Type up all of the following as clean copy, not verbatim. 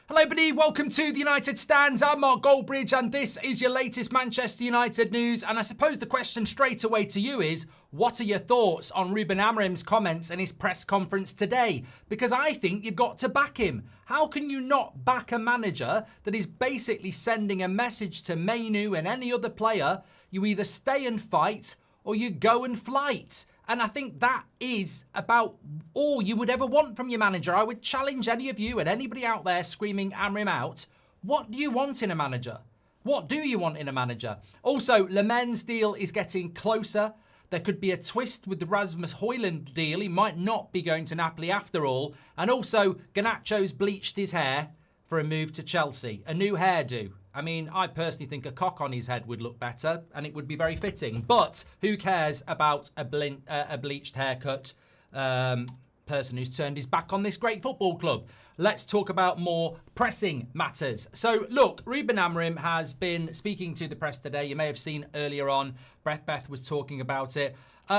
Hello everybody, welcome to the United Stands. I'm Mark Goldbridge and this is your latest Manchester United news. And I suppose the question straight away to you is, what are your thoughts on Ruben Amorim's comments in his press conference today? Because I think you've got to back him. How can you not back a manager that is basically sending a message to Mainoo and any other player? You either stay and fight or you go and flight. And I think that is about all you would ever want from your manager. I would challenge any of you and anybody out there screaming Amorim out. What do you want in a manager? What do you want in a manager? Also, Lammens' deal is getting closer. There could be a twist with the Rasmus Højlund deal. He might not be going to Napoli after all. And also, Garnacho's bleached his hair for a move to Chelsea. A new hairdo. I mean, I personally think a cock on his head would look better and it would be very fitting. But who cares about a bleached haircut person who's turned his back on this great football club? Let's talk about more pressing matters. So, look, Ruben Amorim has been speaking to the press today. You may have seen earlier on, Beth was talking about it.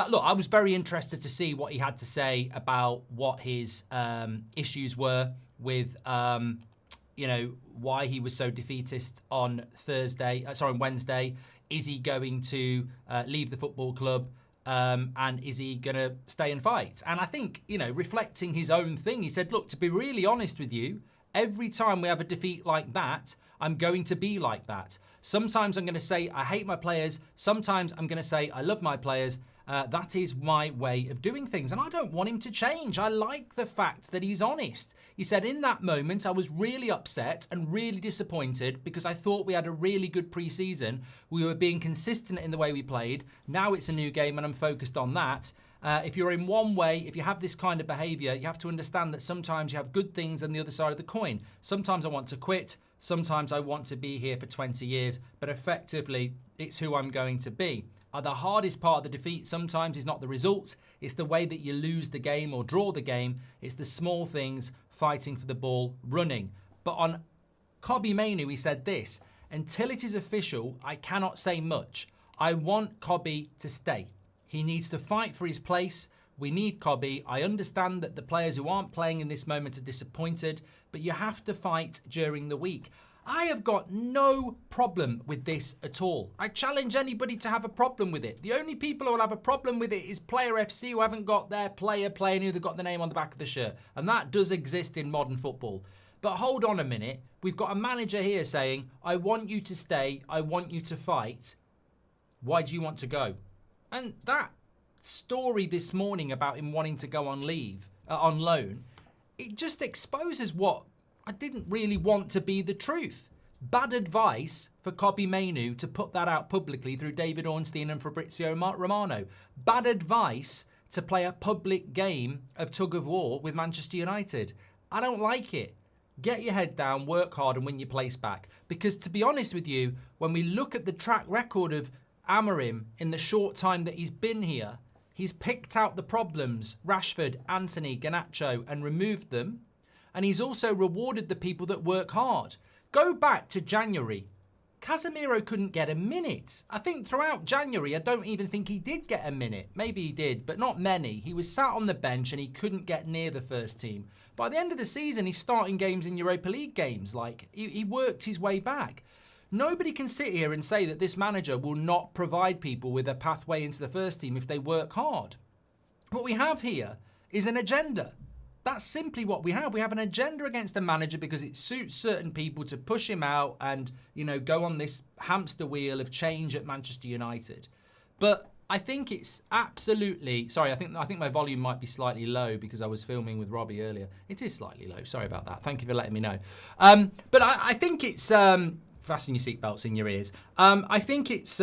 Look, I was very interested to see what he had to say about what his issues were with... why he was so defeatist on Wednesday. Is he going to leave the football club? And is he going to stay and fight? And I think, reflecting his own thing, he said, look, to be really honest with you, every time we have a defeat like that, I'm going to be like that. Sometimes I'm going to say, I hate my players. Sometimes I'm going to say, I love my players. That is my way of doing things. And I don't want him to change. I like the fact that he's honest. He said, in that moment, I was really upset and really disappointed because I thought we had a really good pre-season. We were being consistent in the way we played. Now it's a new game and I'm focused on that. If you're in one way, if you have this kind of behaviour, you have to understand that sometimes you have good things on the other side of the coin. Sometimes I want to quit. Sometimes I want to be here for 20 years. But effectively, it's who I'm going to be. The hardest part of the defeat sometimes is not the results. It's the way that you lose the game or draw the game. It's the small things, fighting for the ball, running. But on Kobbie Mainoo, he said this, until it is official, I cannot say much. I want Kobbie to stay. He needs to fight for his place. We need Kobbie. I understand that the players who aren't playing in this moment are disappointed, but you have to fight during the week. I have got no problem with this at all. I challenge anybody to have a problem with it. The only people who will have a problem with it is Player FC who haven't got their player playing, who they've got the name on the back of the shirt. And that does exist in modern football. But hold on a minute. We've got a manager here saying, I want you to stay. I want you to fight. Why do you want to go? And that story this morning about him wanting to go on on loan, it just exposes what I didn't really want to be the truth. Bad advice for Kobbie Mainoo to put that out publicly through David Ornstein and Fabrizio Romano. Bad advice to play a public game of tug of war with Manchester United. I don't like it. Get your head down, work hard and win your place back. Because to be honest with you, when we look at the track record of Amorim in the short time that he's been here, he's picked out the problems, Rashford, Antony, Garnacho, and removed them. And he's also rewarded the people that work hard. Go back to January. Casemiro couldn't get a minute. I think throughout January, I don't even think he did get a minute. Maybe he did, but not many. He was sat on the bench and he couldn't get near the first team. By the end of the season, he's starting games in Europa League games. Like, he worked his way back. Nobody can sit here and say that this manager will not provide people with a pathway into the first team if they work hard. What we have here is an agenda. That's simply what we have. We have an agenda against the manager because it suits certain people to push him out and, go on this hamster wheel of change at Manchester United. But I think it's absolutely... Sorry, I think my volume might be slightly low because I was filming with Robbie earlier. It is slightly low. Sorry about that. Thank you for letting me know. But I think it's... fasten your seatbelts in your ears. I think it's...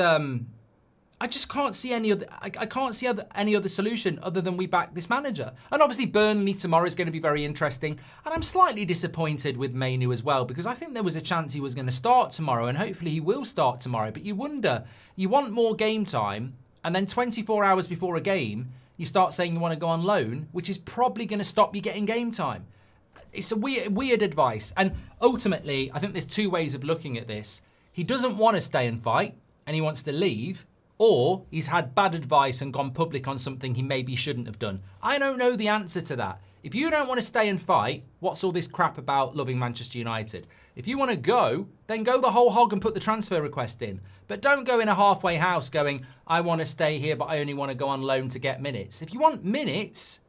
I just can't see any other. I can't see any other solution other than we back this manager. And obviously Burnley tomorrow is going to be very interesting. And I'm slightly disappointed with Mainoo as well because I think there was a chance he was going to start tomorrow and hopefully he will start tomorrow. But you wonder, you want more game time and then 24 hours before a game, you start saying you want to go on loan, which is probably going to stop you getting game time. It's a weird advice. And ultimately, I think there's two ways of looking at this. He doesn't want to stay and fight and he wants to leave. Or he's had bad advice and gone public on something he maybe shouldn't have done. I don't know the answer to that. If you don't want to stay and fight, what's all this crap about loving Manchester United? If you want to go, then go the whole hog and put the transfer request in. But don't go in a halfway house going, I want to stay here, but I only want to go on loan to get minutes. If you want minutes,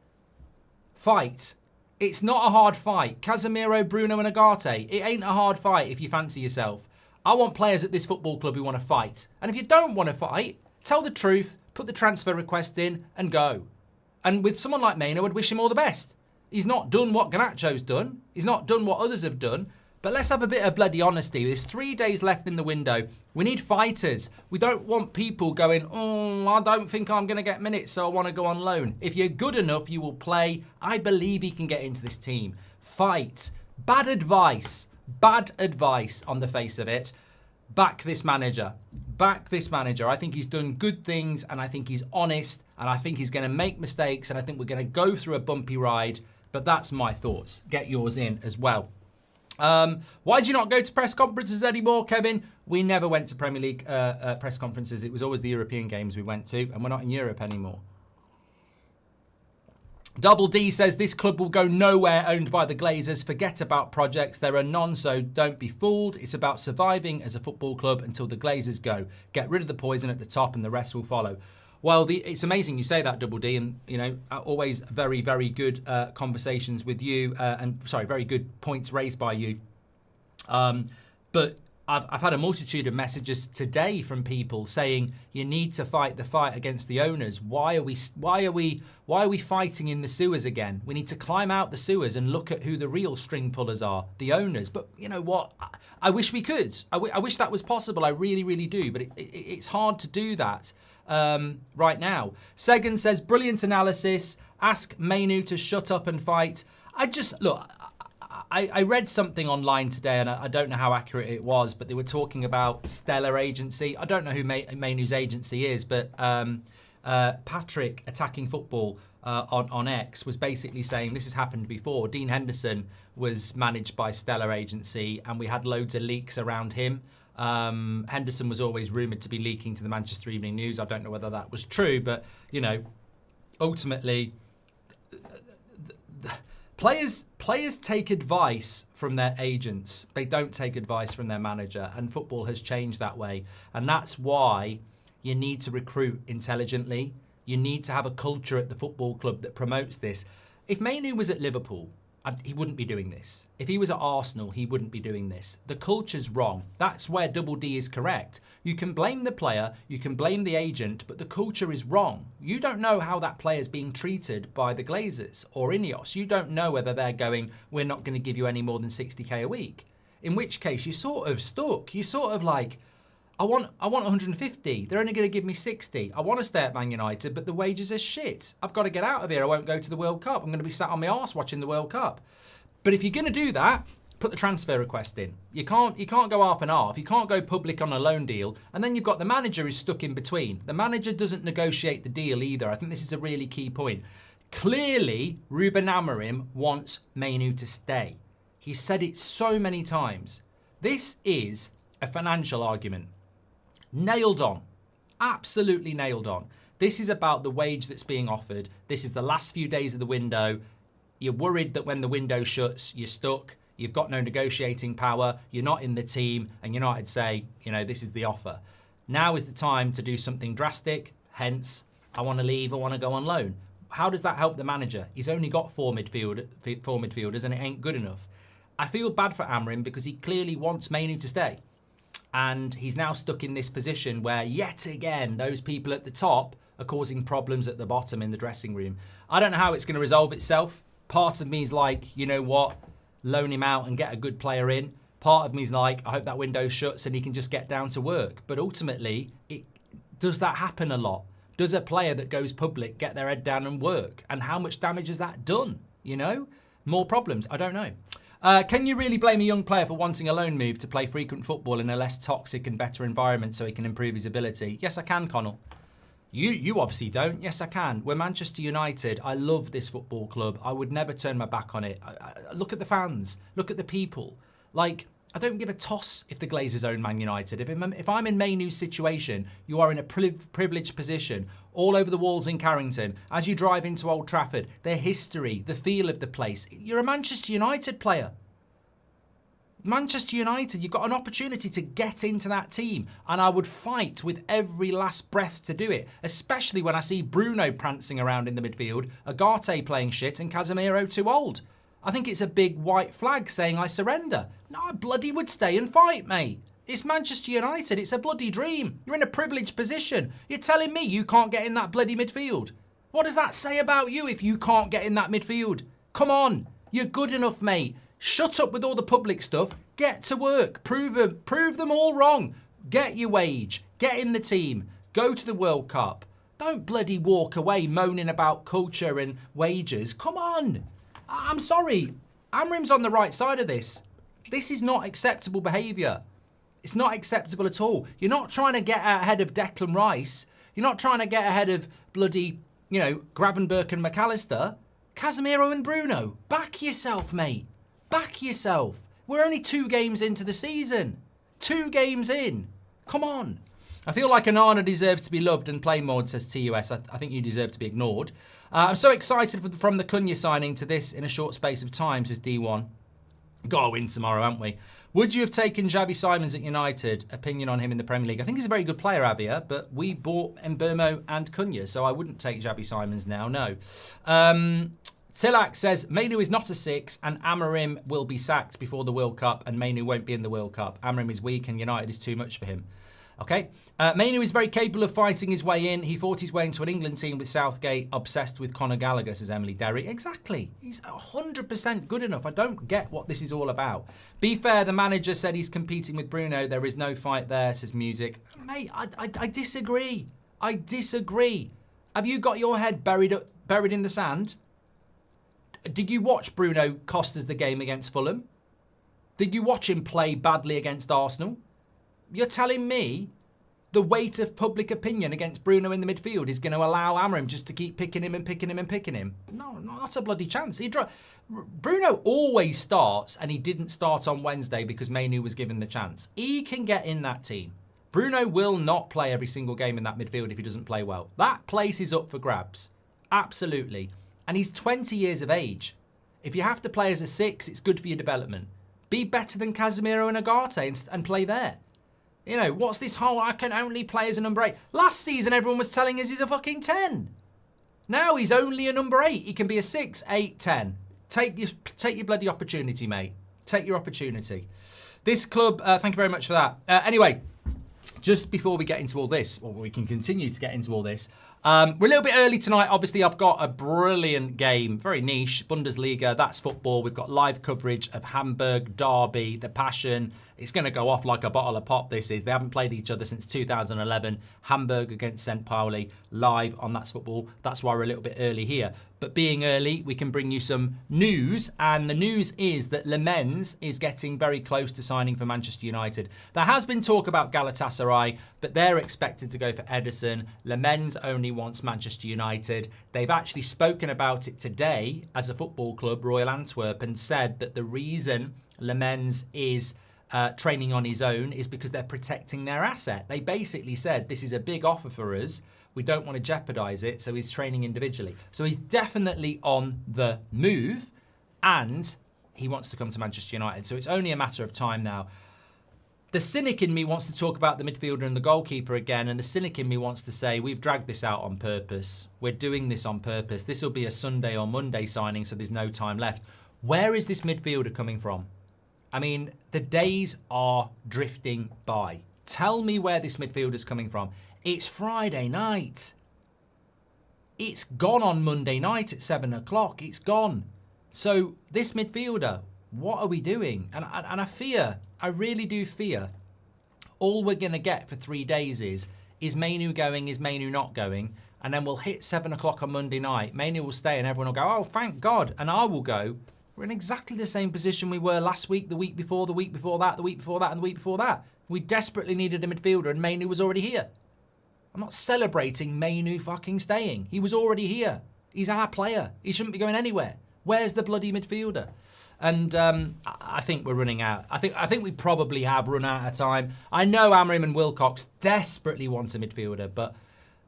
fight. It's not a hard fight. Casemiro, Bruno and Agate. It ain't a hard fight if you fancy yourself. I want players at this football club who want to fight. And if you don't want to fight, tell the truth, put the transfer request in and go. And with someone like Mainoo, I'd wish him all the best. He's not done what Garnacho's done. He's not done what others have done. But let's have a bit of bloody honesty. There's 3 days left in the window. We need fighters. We don't want people going, oh, I don't think I'm going to get minutes, so I want to go on loan. If you're good enough, you will play. I believe he can get into this team. Fight. Bad advice. Bad advice on the face of it. Back this manager. Back this manager. I think he's done good things, and I think he's honest, and I think he's going to make mistakes, and I think we're going to go through a bumpy ride. But that's my thoughts. Get yours in as well. Why do you not go to press conferences anymore, Kevin? We never went to Premier League press conferences. It was always the European games we went to, and we're not in Europe anymore. Double D says this club will go nowhere owned by the Glazers. Forget about projects. There are none, so don't be fooled. It's about surviving as a football club until the Glazers go. Get rid of the poison at the top and the rest will follow. Well, it's amazing you say that, Double D, and, you know, always very, very good conversations with you, very good points raised by you. But I've had a multitude of messages today from people saying you need to fight the fight against the owners. Why are we fighting in the sewers again? We need to climb out the sewers and look at who the real string pullers are, the owners. But you know what? I wish we could. I wish that was possible. I really, really do. But it's hard to do that right now. Segan says, brilliant analysis. Ask Mainoo to shut up and fight. I read something online today, and I don't know how accurate it was, but they were talking about Stellar Agency. I don't know who Mainoo's agency is, but Patrick, Attacking Football on X, was basically saying this has happened before. Dean Henderson was managed by Stellar Agency, and we had loads of leaks around him. Henderson was always rumoured to be leaking to the Manchester Evening News. I don't know whether that was true, but, you know, ultimately, Players take advice from their agents. They don't take advice from their manager, and football has changed that way. And that's why you need to recruit intelligently. You need to have a culture at the football club that promotes this. If Mainoo was at Liverpool, he wouldn't be doing this. If he was at Arsenal, he wouldn't be doing this. The culture's wrong. That's where Double D is correct. You can blame the player, you can blame the agent, but the culture is wrong. You don't know how that player's being treated by the Glazers or Ineos. You don't know whether they're going, we're not going to give you any more than 60k a week. In which case, you're sort of stuck. You're sort of like, I want 150. They're only going to give me 60. I want to stay at Man United, but the wages are shit. I've got to get out of here. I won't go to the World Cup. I'm going to be sat on my arse watching the World Cup. But if you're going to do that, put the transfer request in. You can't go half and half. You can't go public on a loan deal. And then you've got the manager who's stuck in between. The manager doesn't negotiate the deal either. I think this is a really key point. Clearly, Ruben Amorim wants Mainoo to stay. He's said it so many times. This is a financial argument. Nailed on. Absolutely nailed on. This is about the wage that's being offered. This is the last few days of the window. You're worried that when the window shuts, you're stuck. You've got no negotiating power. You're not in the team. And United say, you know, this is the offer. Now is the time to do something drastic. Hence, I want to leave. I want to go on loan. How does that help the manager? He's only got four midfielders and it ain't good enough. I feel bad for Amorim because he clearly wants Mainoo to stay. And he's now stuck in this position where, yet again, those people at the top are causing problems at the bottom in the dressing room. I don't know how it's going to resolve itself. Part of me is like, you know what, loan him out and get a good player in. Part of me is like, I hope that window shuts and he can just get down to work. But ultimately, does that happen a lot? Does a player that goes public get their head down and work? And how much damage has that done? You know, more problems. I don't know. Can you really blame a young player for wanting a loan move to play frequent football in a less toxic and better environment so he can improve his ability? Yes, I can, Connell. You obviously don't. Yes, I can. We're Manchester United. I love this football club. I would never turn my back on it. Look at the fans. Look at the people. Like, I don't give a toss if the Glazers own Man United. If I'm in Mainoo's situation, you are in a privileged position all over the walls in Carrington. As you drive into Old Trafford, their history, the feel of the place. You're a Manchester United player. Manchester United, you've got an opportunity to get into that team. And I would fight with every last breath to do it, especially when I see Bruno prancing around in the midfield, Agate playing shit, and Casemiro too old. I think it's a big white flag saying I surrender. No, I bloody would stay and fight, mate. It's Manchester United. It's a bloody dream. You're in a privileged position. You're telling me you can't get in that bloody midfield. What does that say about you if you can't get in that midfield? Come on. You're good enough, mate. Shut up with all the public stuff. Get to work. Prove them all wrong. Get your wage. Get in the team. Go to the World Cup. Don't bloody walk away moaning about culture and wages. Come on. I'm sorry, Amorim's on the right side of this. This is not acceptable behaviour. It's not acceptable at all. You're not trying to get ahead of Declan Rice. You're not trying to get ahead of bloody, Gravenberch and McAllister. Casemiro and Bruno. Back yourself, mate. Back yourself. We're only 2 games into the season. 2 games in. Come on. I feel like Onana deserves to be loved and play more, says TUS. I think you deserve to be ignored. I'm so excited from the Cunha signing to this in a short space of time, says D1. Got to win tomorrow, haven't we? Would you have taken Xabi Simons at United? Opinion on him in the Premier League. I think he's a very good player, Avia, but we bought Mbeumo and Cunha, so I wouldn't take Xabi Simons now, no. Tilak says, Mainoo is not a 6 and Amorim will be sacked before the World Cup and Mainoo won't be in the World Cup. Amorim is weak and United is too much for him. Okay. Mainoo is very capable of fighting his way in. He fought his way into an England team with Southgate, obsessed with Conor Gallagher, says Emily Derry. Exactly. He's 100% good enough. I don't get what this is all about. Be fair, the manager said he's competing with Bruno. There is no fight there, says Music. Mate, I disagree. I disagree. Have you got your head buried in the sand? Did you watch Bruno cost us the game against Fulham? Did you watch him play badly against Arsenal? You're telling me the weight of public opinion against Bruno in the midfield is going to allow Amorim just to keep picking him and picking him and picking him? No, not a bloody chance. Bruno always starts, and he didn't start on Wednesday because Mainoo was given the chance. He can get in that team. Bruno will not play every single game in that midfield if he doesn't play well. That place is up for grabs. Absolutely. And he's 20 years of age. If you have to play as a 6, it's good for your development. Be better than Casemiro and Agate and play there. What's this whole, I can only play as a number 8? Last season, everyone was telling us he's a fucking 10. Now he's only a number 8. He can be a 6, 8, 10. Take your bloody opportunity, mate. Take your opportunity. This club, thank you very much for that. Anyway, just before we get into all this, or we can continue to get into all this, we're a little bit early tonight. Obviously, I've got a brilliant game, very niche, Bundesliga. That's football. We've got live coverage of Hamburg, Derby, the Passion. It's going to go off like a bottle of pop, this is. They haven't played each other since 2011. Hamburg against St. Pauli, live on That's Football. That's why we're a little bit early here. But being early, we can bring you some news. And the news is that Lammens is getting very close to signing for Manchester United. There has been talk about Galatasaray, but they're expected to go for Ederson. Lammens only wants Manchester United. They've actually spoken about it today as a football club, Royal Antwerp, and said that the reason Lammens is training on his own is because they're protecting their asset. They basically said, this is a big offer for us. We don't want to jeopardise it, so he's training individually. So he's definitely on the move, and he wants to come to Manchester United. So it's only a matter of time now. The cynic in me wants to talk about the midfielder and the goalkeeper again, and the cynic in me wants to say, we've dragged this out on purpose. We're doing this on purpose. This will be a Sunday or Monday signing, so there's no time left. Where is this midfielder coming from? I mean, the days are drifting by. Tell me where this midfielder's coming from. It's Friday night. It's gone on Monday night at 7 o'clock. It's gone. So this midfielder, what are we doing? And I really do fear, all we're going to get for 3 days is Mainoo going, is Mainoo not going? And then we'll hit 7 o'clock on Monday night. Mainoo will stay and everyone will go, oh, thank God. And I will go, we're in exactly the same position we were last week, the week before, the week before that, the week before that, and the week before that. We desperately needed a midfielder and Mainoo was already here. I'm not celebrating Mainoo fucking staying. He was already here. He's our player. He shouldn't be going anywhere. Where's the bloody midfielder? And I think we're running out. I think we probably have run out of time. I know Amorim and Wilcox desperately want a midfielder, but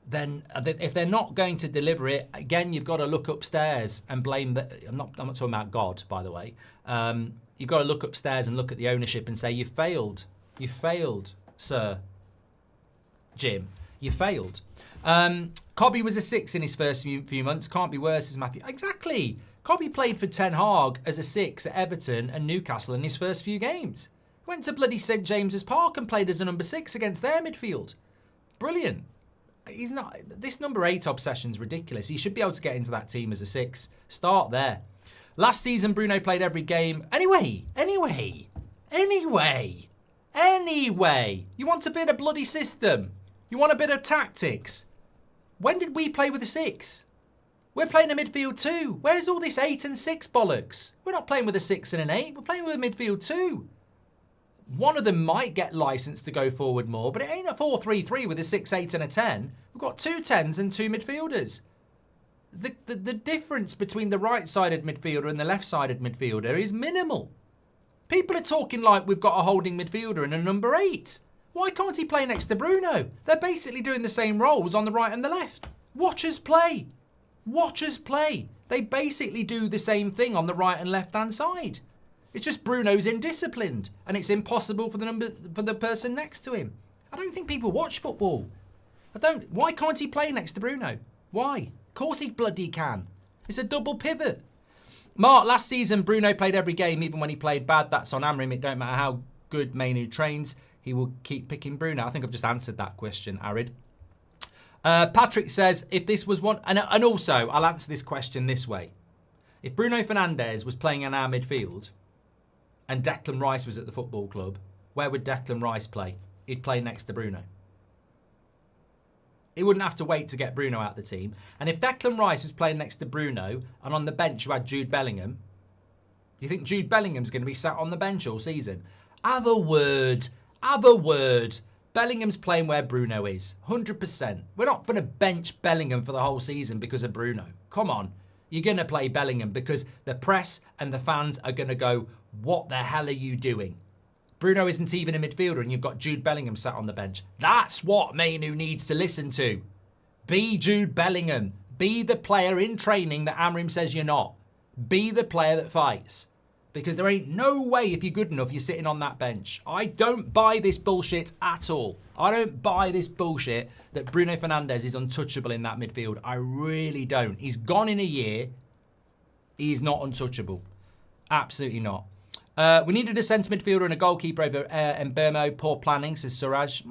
then if they're not going to deliver it, again, you've got to look upstairs and blame the... I'm not talking about God, by the way. You've got to look upstairs and look at the ownership and say, you failed. You failed, Sir Jim. You failed. Cobby was a 6 in his first few months. Can't be worse, as Matthew. Exactly. Cobby played for Ten Hag as a 6 at Everton and Newcastle in his first few games. Went to bloody St James's Park and played as a number 6 against their midfield. Brilliant. He's not. This number 8 obsession's ridiculous. He should be able to get into that team as a 6. Start there. Last season, Bruno played every game. Anyway. You want a bit of bloody system? You want a bit of tactics? When did we play with a 6? We're playing a midfield 2. Where's all this 8 and 6 bollocks? We're not playing with a 6 and an 8. We're playing with a midfield 2. One of them might get licensed to go forward more, but it ain't a 4-3-3 with a 6, 8 and a 10. We've got 2 10s and 2 midfielders. The difference between the right-sided midfielder and the left-sided midfielder is minimal. People are talking like we've got a holding midfielder and a number 8. Why can't he play next to Bruno? They're basically doing the same roles on the right and the left. Watch us play. Watch us play. They basically do the same thing on the right and left-hand side. It's just Bruno's indisciplined and it's impossible for the person next to him. I don't think people watch football. Why can't he play next to Bruno? Why? Of course he bloody can. It's a double pivot. Mark, last season Bruno played every game even when he played bad. That's on Amorim. It don't matter how good Mainoo trains. He will keep picking Bruno. I think I've just answered that question, Arid. Patrick says, if this was one... And also, I'll answer this question this way. If Bruno Fernandes was playing in our midfield and Declan Rice was at the football club, where would Declan Rice play? He'd play next to Bruno. He wouldn't have to wait to get Bruno out of the team. And if Declan Rice was playing next to Bruno and on the bench you had Jude Bellingham, do you think Jude Bellingham's going to be sat on the bench all season? Have a word. Bellingham's playing where Bruno is. 100%. We're not going to bench Bellingham for the whole season because of Bruno. Come on. You're going to play Bellingham because the press and the fans are going to go, what the hell are you doing? Bruno isn't even a midfielder and you've got Jude Bellingham sat on the bench. That's what Mainoo needs to listen to. Be Jude Bellingham. Be the player in training that Amorim says you're not. Be the player that fights. Because there ain't no way if you're good enough you're sitting on that bench. I don't buy this bullshit at all. I don't buy this bullshit that Bruno Fernandes is untouchable in that midfield. I really don't. He's gone in a year. He's not untouchable. Absolutely not. We needed a centre midfielder and a goalkeeper over Mbermo. Poor planning, says Suraj.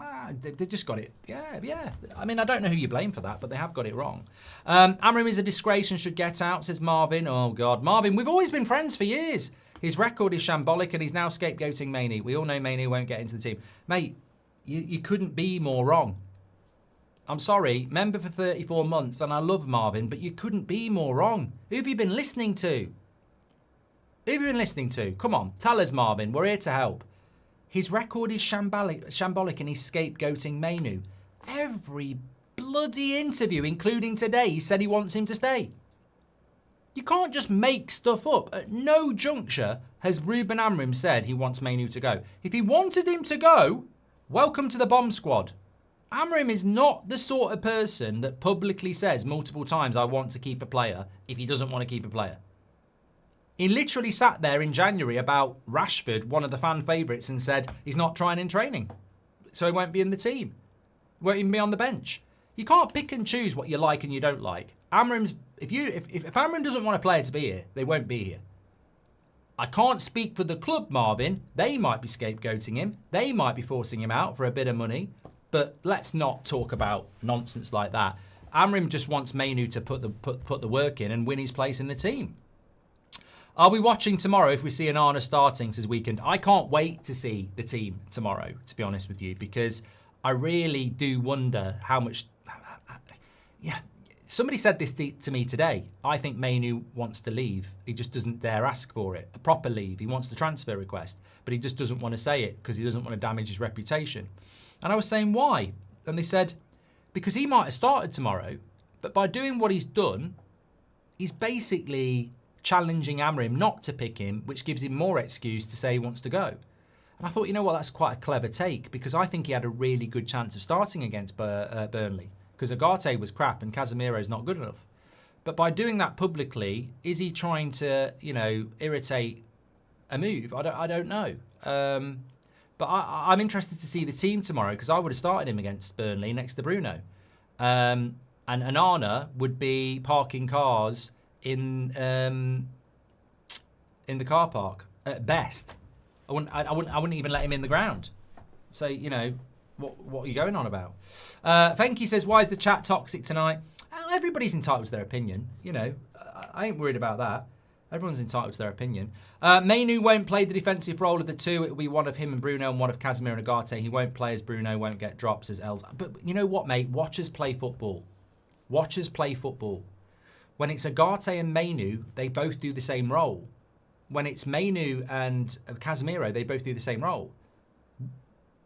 They've just got it. Yeah. I mean, I don't know who you blame for that, but they have got it wrong. Amorim is a disgrace and should get out, says Marvin. Oh, God. Marvin, we've always been friends for years. His record is shambolic and he's now scapegoating Mainoo. We all know Mainoo won't get into the team. Mate, you couldn't be more wrong. I'm sorry, member for 34 months, and I love Marvin, but you couldn't be more wrong. Who have you been listening to? Who have you been listening to? Come on, tell us, Marvin. We're here to help. His record is shambolic and he's scapegoating Mainoo. Every bloody interview, including today, he said he wants him to stay. You can't just make stuff up. At no juncture has Ruben Amorim said he wants Mainoo to go. If he wanted him to go, welcome to the bomb squad. Amorim is not the sort of person that publicly says multiple times, I want to keep a player, if he doesn't want to keep a player. He literally sat there in January about Rashford, one of the fan favourites, and said he's not trying in training. So he won't be in the team. Won't even be on the bench. You can't pick and choose what you like and you don't like. Amorim's... If Amorim doesn't want a player to be here, they won't be here. I can't speak for the club, Marvin. They might be scapegoating him. They might be forcing him out for a bit of money. But let's not talk about nonsense like that. Amorim just wants Mainoo to put the work in and win his place in the team. Are we watching tomorrow if we see an Arna starting this weekend? I can't wait to see the team tomorrow, to be honest with you, because I really do wonder how much... Yeah. Somebody said this to me today. I think Mainoo wants to leave. He just doesn't dare ask for it. A proper leave. He wants the transfer request, but he just doesn't want to say it because he doesn't want to damage his reputation. And I was saying, why? And they said, because he might have started tomorrow, but by doing what he's done, he's basically challenging Amorim not to pick him, which gives him more excuse to say he wants to go. And I thought, you know what, that's quite a clever take, because I think he had a really good chance of starting against Burnley, because Ugarte was crap and Casemiro's not good enough. But by doing that publicly, is he trying to, you know, irritate a move? I don't know. But I'm interested to see the team tomorrow, because I would have started him against Burnley next to Bruno. And Onana would be parking cars in the car park at best. I wouldn't even let him in the ground. So, you know, what are you going on about? Fenky says, why is the chat toxic tonight? Everybody's entitled to their opinion. You know, I ain't worried about that. Everyone's entitled to their opinion. Mainoo won't play the defensive role of the two. It will be one of him and Bruno and one of Casemiro and Ugarte. He won't play as Bruno, won't get drops as Els. But you know what, mate? Watchers play football. Watchers play football. When it's Ugarte and Mainoo, they both do the same role. When it's Mainoo and Casemiro, they both do the same role.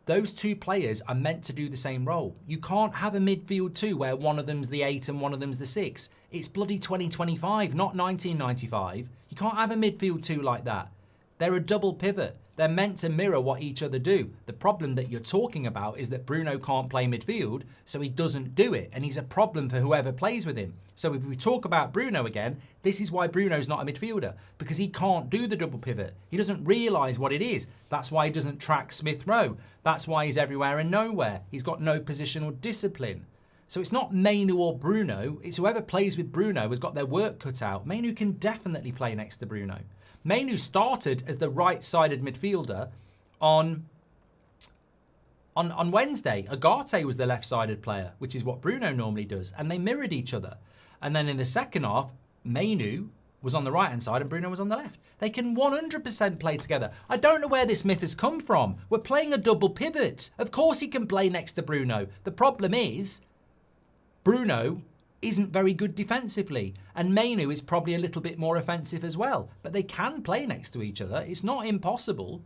Those two players are meant to do the same role. You can't have a midfield two where one of them's the 8 and one of them's the 6. It's bloody 2025, not 1995. You can't have a midfield two like that. They're a double pivot. They're meant to mirror what each other do. The problem that you're talking about is that Bruno can't play midfield, so he doesn't do it. And he's a problem for whoever plays with him. So if we talk about Bruno again, this is why Bruno's not a midfielder, because he can't do the double pivot. He doesn't realise what it is. That's why he doesn't track Smith Rowe. That's why he's everywhere and nowhere. He's got no positional discipline. So it's not Mainoo or Bruno. It's whoever plays with Bruno has got their work cut out. Mainoo can definitely play next to Bruno. Mainoo started as the right-sided midfielder on Wednesday. Ugarte was the left-sided player, which is what Bruno normally does, and they mirrored each other. And then in the second half, Mainoo was on the right-hand side and Bruno was on the left. They can 100% play together. I don't know where this myth has come from. We're playing a double pivot. Of course he can play next to Bruno. The problem is Bruno isn't very good defensively, and Mainoo is probably a little bit more offensive as well. But they can play next to each other. It's not impossible.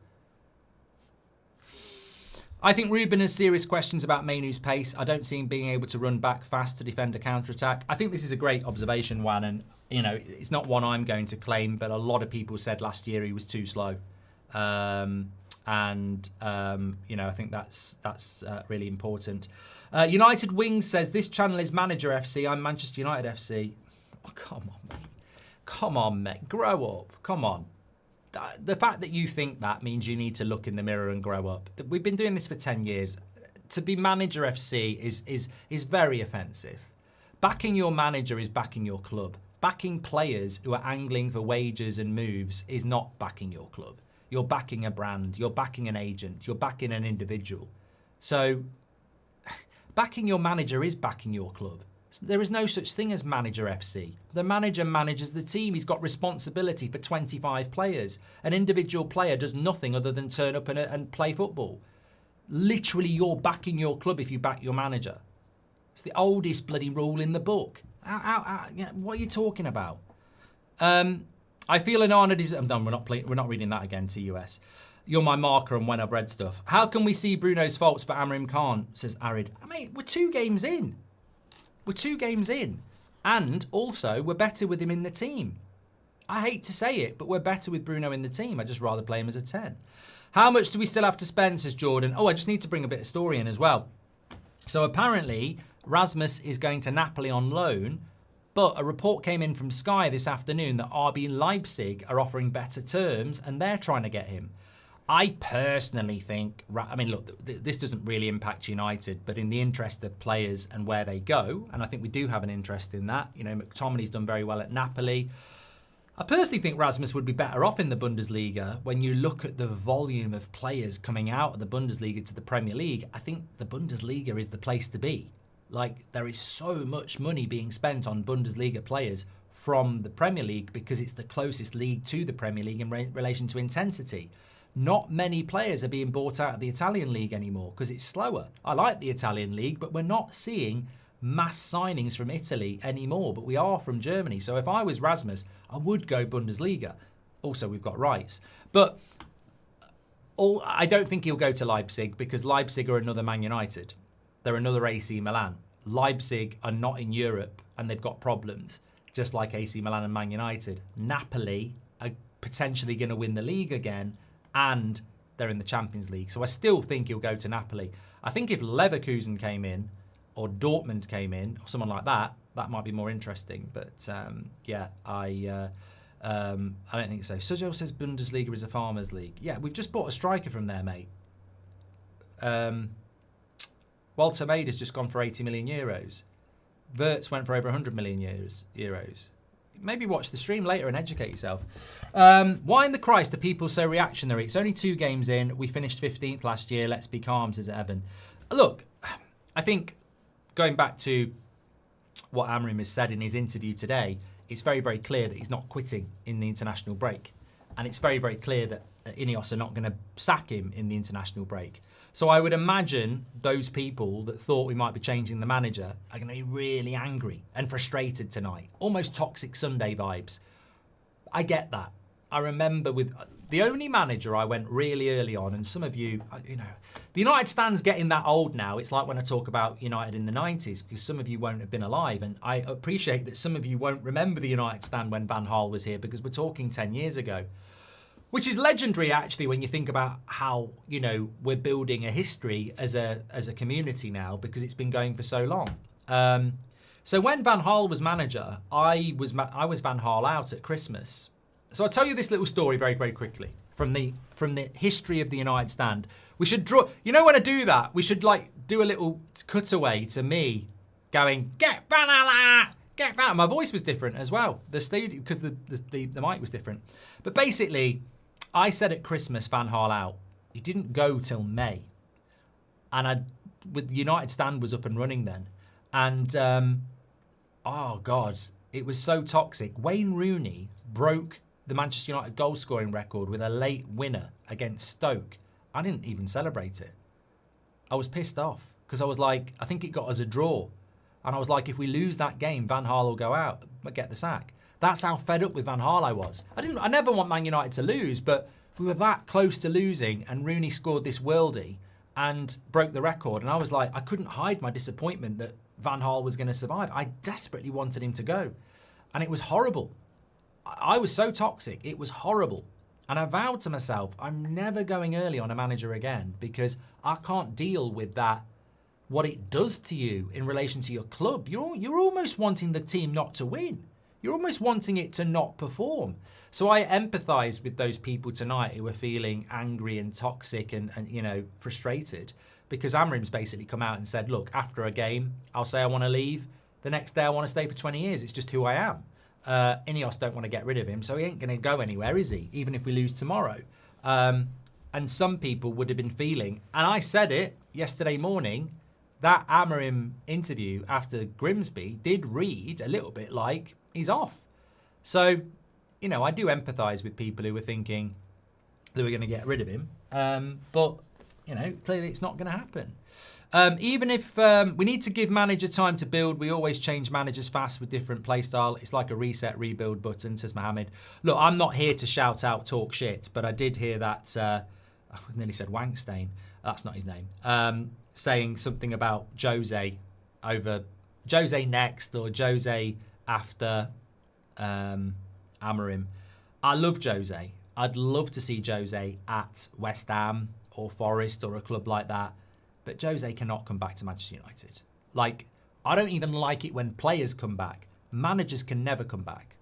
I think Ruben has serious questions about Mainoo's pace. I don't see him being able to run back fast to defend a counter-attack. I think this is a great observation, Juan, and you know, it's not one I'm going to claim, but a lot of people said last year he was too slow. You know, I think that's really important. United Wings says, this channel is Manager FC. I'm Manchester United FC. Oh, come on, mate. Come on, mate. Grow up. Come on. The fact that you think that means you need to look in the mirror and grow up. We've been doing this for 10 years. To be Manager FC is very offensive. Backing your manager is backing your club. Backing players who are angling for wages and moves is not backing your club. You're backing a brand. You're backing an agent. You're backing an individual. So backing your manager is backing your club. There is no such thing as Manager FC. The manager manages the team. He's got responsibility for 25 players. An individual player does nothing other than turn up and play football. Literally, you're backing your club if you back your manager. It's the oldest bloody rule in the book. What are you talking about? I feel an honour. I'm done. We're not reading that again, TUS. You're my marker on when I've read stuff. How can we see Bruno's faults but Amorim can't, says Arid. Mate, we're 2 games in. We're 2 games in. And also, we're better with him in the team. I hate to say it, but we're better with Bruno in the team. I'd just rather play him as a 10. How much do we still have to spend, says Jordan? Oh, I just need to bring a bit of story in as well. So apparently, Rasmus is going to Napoli on loan, but a report came in from Sky this afternoon that RB Leipzig are offering better terms and they're trying to get him. I personally think, I mean, look, this doesn't really impact United, but in the interest of players and where they go, and I think we do have an interest in that. You know, McTominay's done very well at Napoli. I personally think Rasmus would be better off in the Bundesliga. When you look at the volume of players coming out of the Bundesliga to the Premier League, I think the Bundesliga is the place to be. Like, there is so much money being spent on Bundesliga players from the Premier League because it's the closest league to the Premier League in relation to intensity. Not many players are being bought out of the Italian league anymore because it's slower. I like the Italian league, but we're not seeing mass signings from Italy anymore, but we are from Germany. So if I was Rasmus, I would go Bundesliga. Also, we've got rights. But I don't think he'll go to Leipzig because Leipzig are another Man United. They're another AC Milan. Leipzig are not in Europe and they've got problems. just like AC Milan and Man United. Napoli are potentially going to win the league again, and they're in the Champions League. So I still think he'll go to Napoli. I think if Leverkusen came in, or Dortmund came in, or someone like that, that might be more interesting. But yeah, I don't think so. Sergio says Bundesliga is a farmers' league. Yeah, we've just bought a striker from there, mate. Walter Maida's just gone for 80 million euros. Wirtz went for over 100 million euros. Maybe watch the stream later and educate yourself. Why in the Christ are people so reactionary? It's only 2 games in. We finished 15th last year. Let's be calm, says Evan. Look, I think going back to what Amorim has said in his interview today, it's very, very clear that he's not quitting in the international break. And it's very, very clear that Ineos are not going to sack him in the international break. So I would imagine those people that thought we might be changing the manager are going to be really angry and frustrated tonight. Almost Toxic Sunday vibes. I get that. I remember with the only manager I went really early on, and some of you, you know, the United stand's getting that old now. It's like when I talk about United in the 90s, because some of you won't have been alive. And I appreciate that some of you won't remember the United stand when Van Gaal was here, because we're talking 10 years ago. Which is legendary, actually, when you think about how, you know, we're building a history as a community now, because it's been going for so long. So when Van Gaal was manager, I was Van Gaal out at Christmas. So I'll tell you this little story very, very quickly from the history of the United stand. We should draw, you know, when I do that, we should like do a little cutaway to me going, get Van Gaal out, get Van. My voice was different as well. The studio, because the mic was different. But basically, I said at Christmas, Van Gaal out. He didn't go till May. And with the United stand was up and running then. And, oh God, it was so toxic. Wayne Rooney broke the Manchester United goal scoring record with a late winner against Stoke. I didn't even celebrate it. I was pissed off because I was like, I think it got us a draw. And I was like, if we lose that game, Van Gaal will go out, but get the sack. That's how fed up with Van Gaal I was. I never want Man United to lose, but we were that close to losing, and Rooney scored this worldie and broke the record. And I was like, I couldn't hide my disappointment that Van Gaal was going to survive. I desperately wanted him to go. And it was horrible. I was so toxic. It was horrible. And I vowed to myself, I'm never going early on a manager again, because I can't deal with that, what it does to you in relation to your club. You're almost wanting the team not to win. You're almost wanting it to not perform. So I empathise with those people tonight who are feeling angry and toxic and you know, frustrated, because Amorim's basically come out and said, look, after a game, I'll say I want to leave. The next day I want to stay for 20 years. It's just who I am. Ineos don't want to get rid of him, so he ain't going to go anywhere, is he? Even if we lose tomorrow. And some people would have been feeling, and I said it yesterday morning, that Amorim interview after Grimsby did read a little bit like he's off. So, you know, I do empathise with people who were thinking they were going to get rid of him. But, you know, clearly it's not going to happen. Even if we need to give manager time to build, we always change managers fast with different play style. It's like a reset, rebuild button, says Mohammed. Look, I'm not here to shout out, talk shit, but I did hear that, I nearly said Wankstein, that's not his name, saying something about Jose over, Jose next or Jose after Amorim. I love Jose. I'd love to see Jose at West Ham or Forest or a club like that. But Jose cannot come back to Manchester United. Like, I don't even like it when players come back. Managers can never come back.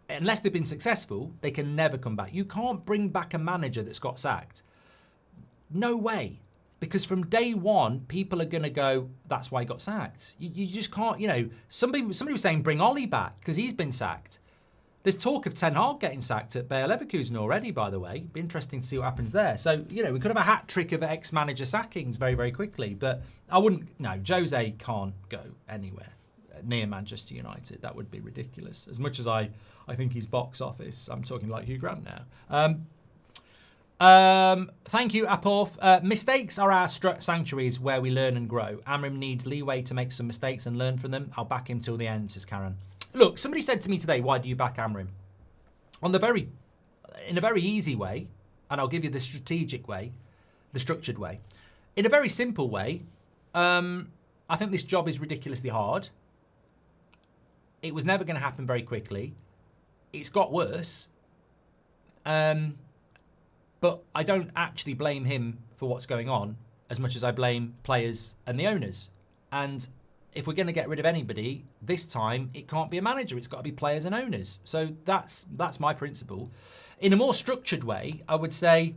Unless they've been successful, they can never come back. You can't bring back a manager that's got sacked. No way. Because from day one, people are going to go, that's why he got sacked. You just can't, you know, somebody was saying bring Ollie back because he's been sacked. There's talk of Ten Hag getting sacked at Bayer Leverkusen already, by the way. Be interesting to see what happens there. So, you know, we could have a hat trick of ex-manager sackings very, very quickly. But I wouldn't, no, Jose can't go anywhere near Manchester United. That would be ridiculous. As much as I think he's box office, I'm talking like Hugh Grant now. Thank you, Aporf. Mistakes are our sanctuaries where we learn and grow. Amorim needs leeway to make some mistakes and learn from them. I'll back him till the end, says Karen. Look, somebody said to me today, why do you back Amorim? In a very easy way, and I'll give you the strategic way, the structured way. In a very simple way, I think this job is ridiculously hard. It was never going to happen very quickly. It's got worse. But I don't actually blame him for what's going on as much as I blame players and the owners. And if we're going to get rid of anybody, this time it can't be a manager. It's got to be players and owners. So that's my principle. In a more structured way, I would say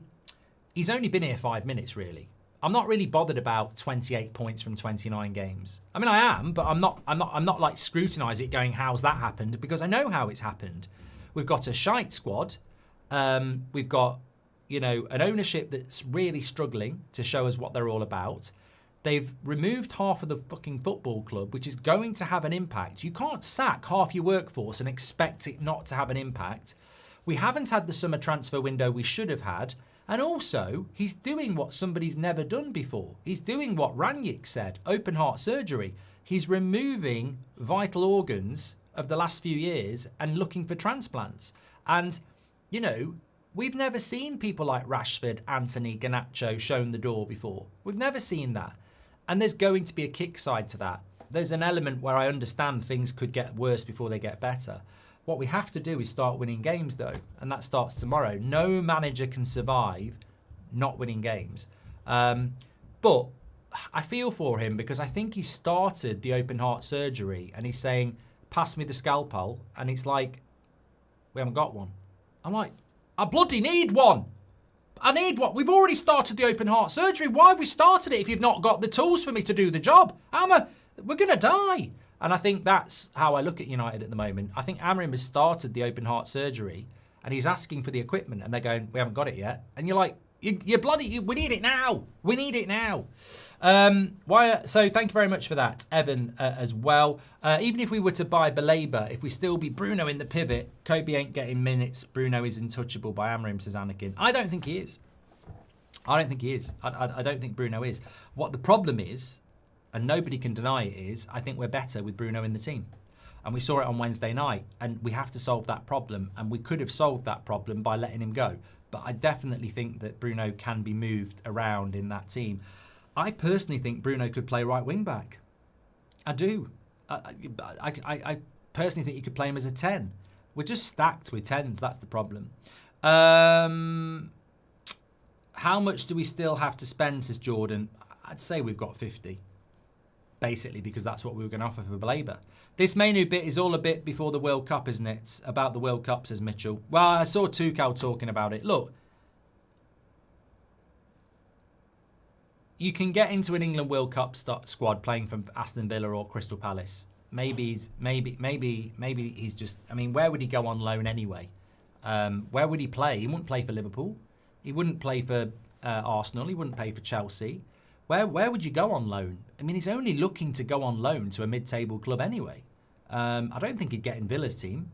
he's only been here 5 minutes, really. I'm not really bothered about 28 points from 29 games. I mean, I am, but I'm not like scrutinising it, going, "How's that happened?" Because I know how it's happened. We've got a shite squad. We've got, you know, an ownership that's really struggling to show us what they're all about. They've removed half of the fucking football club, which is going to have an impact. You can't sack half your workforce and expect it not to have an impact. We haven't had the summer transfer window we should have had. And also, he's doing what somebody's never done before. He's doing what Rangnick said, open heart surgery. He's removing vital organs of the last few years and looking for transplants. And, you know, we've never seen people like Rashford, Anthony, Garnacho shown the door before. We've never seen that. And there's going to be a kick side to that. There's an element where I understand things could get worse before they get better. What we have to do is start winning games, though, and that starts tomorrow. No manager can survive not winning games. But I feel for him because I think he started the open heart surgery and he's saying, "Pass me the scalpel," and it's like, we haven't got one. I'm like, I bloody need one. I need one. We've already started the open heart surgery. Why have we started it if you've not got the tools for me to do the job? We're going to die. And I think that's how I look at United at the moment. I think Amorim has started the open heart surgery and he's asking for the equipment and they're going, "We haven't got it yet." And you're like, we need it now. We need it now. So thank you very much for that, Evan, as well. Even if we were to buy Baleba, if we still be Bruno in the pivot, Kobe ain't getting minutes. Bruno is untouchable by Amorim, says Anakin. I don't think he is. I don't think he is. I don't think Bruno is. What the problem is, and nobody can deny it, is I think we're better with Bruno in the team. And we saw it on Wednesday night, and we have to solve that problem. And we could have solved that problem by letting him go. But I definitely think that Bruno can be moved around in that team. I personally think Bruno could play right wing back. I do. I personally think you could play him as a 10. We're just stacked with 10s. That's the problem. How much do we still have to spend, says Jordan? I'd say we've got 50. Basically, because that's what we were going to offer for Baleba. This Mainoo bit is all a bit before the World Cup, isn't it? It's about the World Cup, says Mitchell. Well, I saw Tuchel talking about it. Look, you can get into an England World Cup squad playing from Aston Villa or Crystal Palace. Maybe he's just. I mean, where would he go on loan anyway? Where would he play? He wouldn't play for Liverpool. He wouldn't play for Arsenal. He wouldn't play for Chelsea. Where would you go on loan? I mean, he's only looking to go on loan to a mid-table club anyway. I don't think he'd get in Villa's team.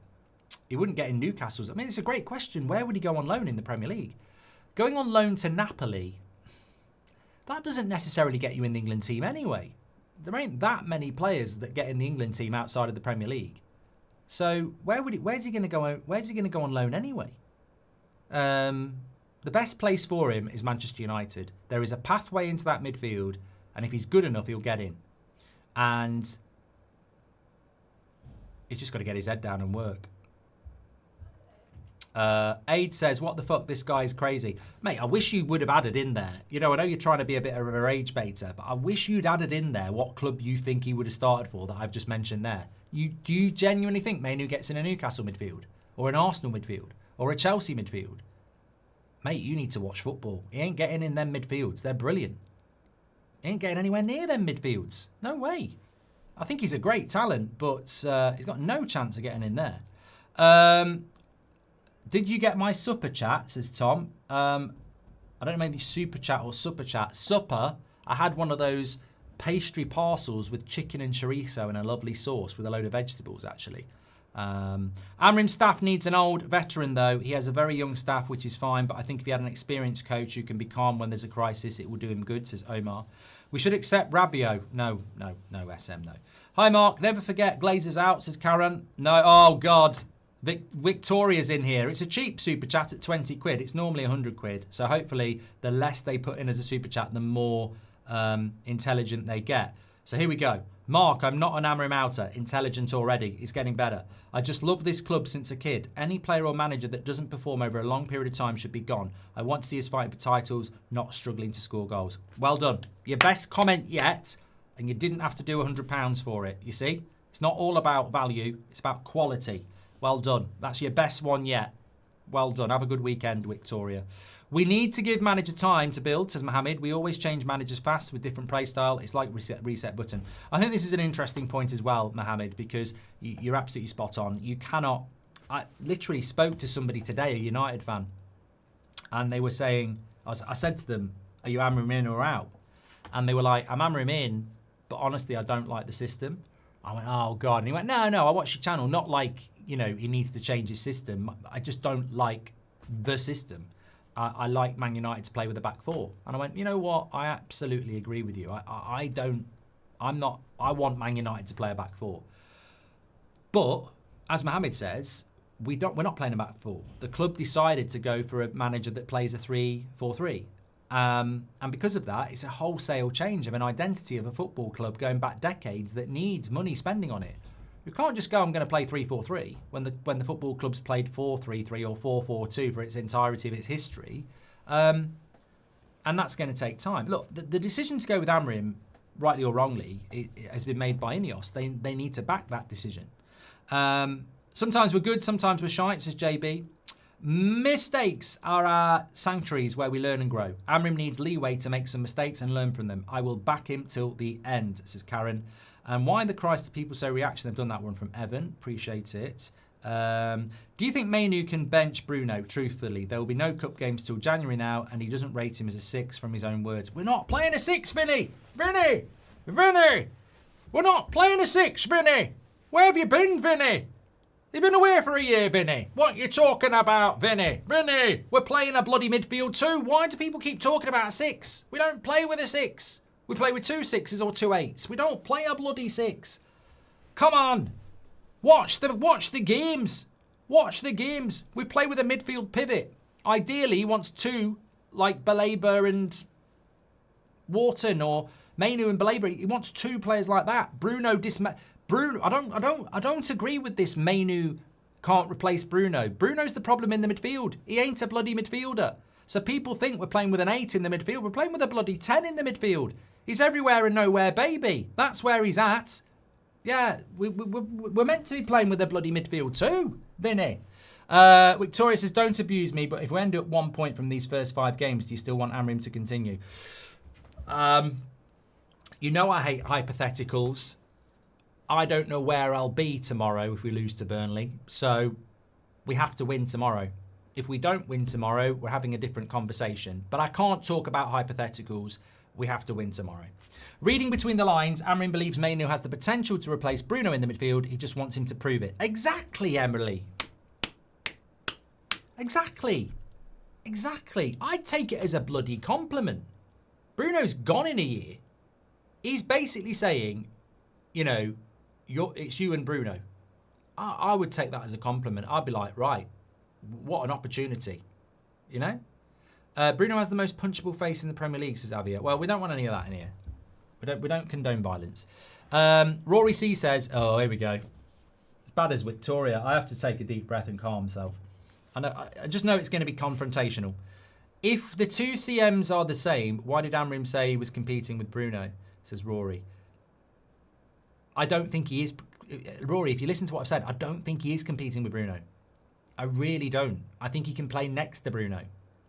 He wouldn't get in Newcastle's. I mean, it's a great question. Where would he go on loan in the Premier League? Going on loan to Napoli, that doesn't necessarily get you in the England team anyway. There ain't that many players that get in the England team outside of the Premier League. So where's he going to go? Where's he going to go on loan anyway? The best place for him is Manchester United. There is a pathway into that midfield, and if he's good enough, he'll get in. And he's just got to get his head down and work. Aid says, "What the fuck? This guy's crazy." Mate, I wish you would have added in there. You know, I know you're trying to be a bit of a rage baiter, but I wish you'd added in there what club you think he would have started for that I've just mentioned there. Do you genuinely think Mainoo gets in a Newcastle midfield? Or an Arsenal midfield? Or a Chelsea midfield? Mate, you need to watch football. He ain't getting in them midfields. They're brilliant. He ain't getting anywhere near them midfields. No way. I think he's a great talent, but he's got no chance of getting in there. Did you get my supper chat, says Tom. I don't know, maybe super chat or supper chat. Supper, I had one of those pastry parcels with chicken and chorizo and a lovely sauce with a load of vegetables, actually. Amorim's staff needs an old veteran, though. He has a very young staff, which is fine, but I think if he had an experienced coach who can be calm when there's a crisis, it will do him good, says Omar. We should accept Rabiot. No, SM, no. Hi, Mark. Never forget Glazers out, says Karen. No, oh, God. Victoria's in here. It's a cheap super chat at 20 quid. It's normally 100 quid. So hopefully the less they put in as a super chat, the more intelligent they get. So here we go. Mark, I'm not an Amorim outer. Intelligent already. It's getting better. I just love this club since a kid. Any player or manager that doesn't perform over a long period of time should be gone. I want to see us fighting for titles, not struggling to score goals. Well done. Your best comment yet, and you didn't have to do £100 for it. You see? It's not all about value. It's about quality. Well done. That's your best one yet. Well done. Have a good weekend, Victoria. We need to give manager time to build, says Mohammed. We always change managers fast with different play style. It's like reset button. I think this is an interesting point as well, Mohammed, because you're absolutely spot on. You cannot... I literally spoke to somebody today, a United fan, and they were saying, I said to them, are you Amorim in or out? And they were like, I'm Amorim in, but honestly, I don't like the system. I went, oh, God. And he went, no, I watch your channel. Not like, you know, he needs to change his system. I just don't like the system. I like Man United to play with a back four. And I went, you know what? I absolutely agree with you. I want Man United to play a back four. But, as Mohammed says, we're not playing a back four. The club decided to go for a manager that plays a 3-4-3. And because of that, it's a wholesale change of an identity of a football club going back decades that needs money spending on it. You can't just go, I'm going to play 3-4-3 when the football club's played 4-3-3 or 4-4-2 for its entirety of its history. And that's going to take time. Look, the decision to go with Amorim, rightly or wrongly, it has been made by Ineos. They need to back that decision. Sometimes we're good, sometimes we're shite, says JB. Mistakes are our sanctuaries where we learn and grow. Amorim needs leeway to make some mistakes and learn from them. I will back him till the end, says Karen. And why the Christ are people so reaction? They've done that one from Evan. Appreciate it. Do you think Mainoo can bench Bruno? Truthfully, there will be no cup games till January now, and he doesn't rate him as a 6 from his own words. We're not playing a 6, Vinny! Vinny! We're not playing a 6, Vinny! Where have you been, Vinny? You've been away for a year, Vinny. What are you talking about, Vinny? Vinny! We're playing a bloody midfield too. Why do people keep talking about a 6? We don't play with a 6. We play with 2 6s or 2 8s. We don't play a bloody 6. Come on. Watch the games. Watch the games. We play with a midfield pivot. Ideally, he wants 2 like Baleba and Wharton or Mainoo and Baleba. He wants 2 players like that. Bruno, I don't agree with this. Mainoo can't replace Bruno. Bruno's the problem in the midfield. He ain't a bloody midfielder. So people think we're playing with an 8 in the midfield. We're playing with a bloody 10 in the midfield. He's everywhere and nowhere, baby. That's where he's at. Yeah, we're meant to be playing with a bloody midfield too, Vinny. Victoria says, don't abuse me, but if we end up 1 point from these first 5 games, do you still want Amorim to continue? You know I hate hypotheticals. I don't know where I'll be tomorrow if we lose to Burnley. So we have to win tomorrow. If we don't win tomorrow, we're having a different conversation. But I can't talk about hypotheticals. We have to win tomorrow. Reading between the lines, Amorim believes Mainoo has the potential to replace Bruno in the midfield. He just wants him to prove it. Exactly, Emily. Exactly. I'd take it as a bloody compliment. Bruno's gone in a year. He's basically saying, you know, it's you and Bruno. I would take that as a compliment. I'd be like, right, what an opportunity, you know? Bruno has the most punchable face in the Premier League, says Avia. Well, we don't want any of that in here. We don't condone violence. Rory C says, oh, here we go. As bad as Victoria, I have to take a deep breath and calm myself. I just know it's going to be confrontational. If the 2 CMs are the same, why did Amorim say he was competing with Bruno, says Rory. I don't think he is. Rory, if you listen to what I've said, I don't think he is competing with Bruno. I really don't. I think he can play next to Bruno.